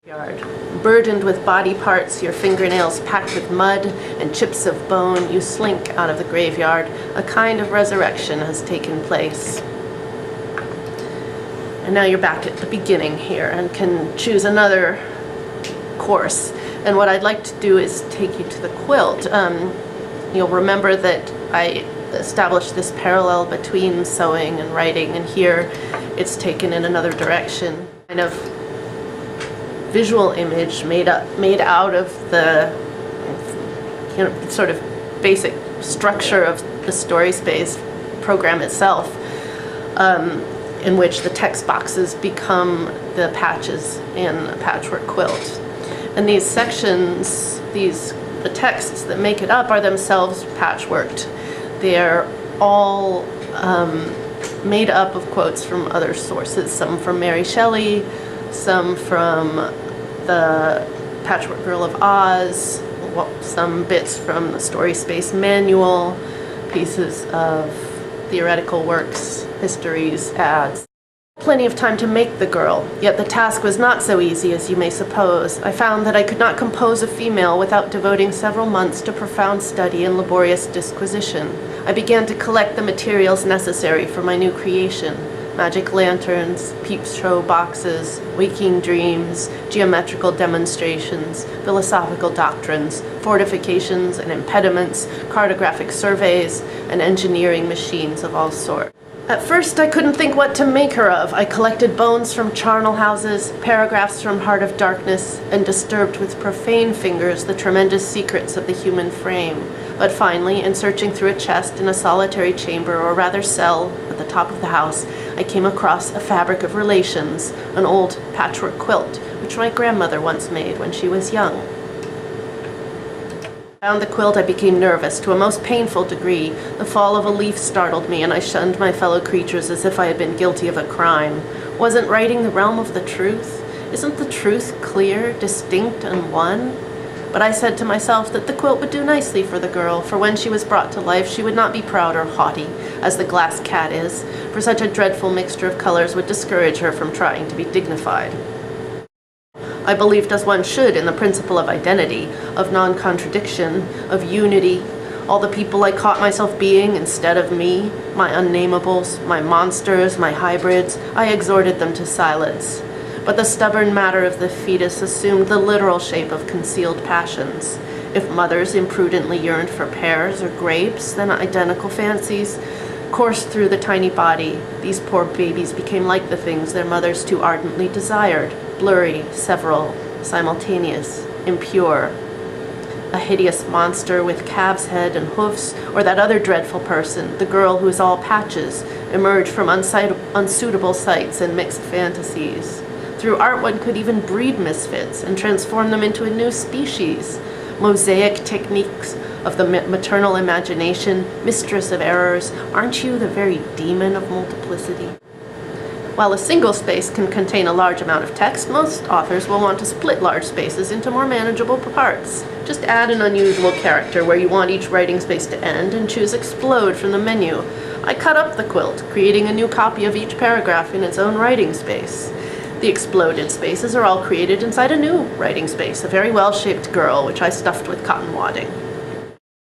Yard. Burdened with body parts, your fingernails packed with mud and chips of bone, you slink out of the graveyard. A kind of resurrection has taken place. And now you're back at the beginning here and can choose another course. And what I'd like to do is take you to the quilt. You'll remember that I established this parallel between sewing and writing, and here it's taken in another direction. Kind of visual image made out of the sort of basic structure of the StorySpace program itself, in which the text boxes become the patches in a patchwork quilt. And these sections, the texts that make it up are themselves patchworked. They're all made up of quotes from other sources, some from Mary Shelley, some from the Patchwork Girl of Oz, some bits from the StorySpace manual, pieces of theoretical works, histories, ads. Plenty of time to make the girl, yet the task was not so easy as you may suppose. I found that I could not compose a female without devoting several months to profound study and laborious disquisition. I began to collect the materials necessary for my new creation: magic lanterns, peep show boxes, waking dreams, geometrical demonstrations, philosophical doctrines, fortifications and impediments, cartographic surveys, and engineering machines of all sorts. At first, I couldn't think what to make her of. I collected bones from charnel houses, paragraphs from Heart of Darkness, and disturbed with profane fingers the tremendous secrets of the human frame. But finally, in searching through a chest in a solitary chamber, or rather cell, at the top of the house, I came across a fabric of relations, an old patchwork quilt, which my grandmother once made when she was young. Around the quilt I became nervous to a most painful degree. The fall of a leaf startled me, and I shunned my fellow creatures as if I had been guilty of a crime. Wasn't writing the realm of the truth? Isn't the truth clear, distinct, and one? But I said to myself that the quilt would do nicely for the girl, for when she was brought to life she would not be proud or haughty, as the glass cat is, for such a dreadful mixture of colors would discourage her from trying to be dignified. I believed, as one should, in the principle of identity, of non-contradiction, of unity. All the people I caught myself being instead of me, my unnamables, my monsters, my hybrids, I exhorted them to silence. But the stubborn matter of the fetus assumed the literal shape of concealed passions. If mothers imprudently yearned for pears or grapes, then identical fancies coursed through the tiny body. These poor babies became like the things their mothers too ardently desired: blurry, several, simultaneous, impure. A hideous monster with calf's head and hoofs, or that other dreadful person, the girl who is all patches, emerged from unsuitable sights and mixed fantasies. Through art one could even breed misfits and transform them into a new species. Mosaic techniques of the maternal imagination, mistress of errors, aren't you the very demon of multiplicity? While a single space can contain a large amount of text, most authors will want to split large spaces into more manageable parts. Just add an unusual character where you want each writing space to end and choose Explode from the menu. I cut up the quilt, creating a new copy of each paragraph in its own writing space. The exploded spaces are all created inside a new writing space, a very well-shaped girl, which I stuffed with cotton wadding.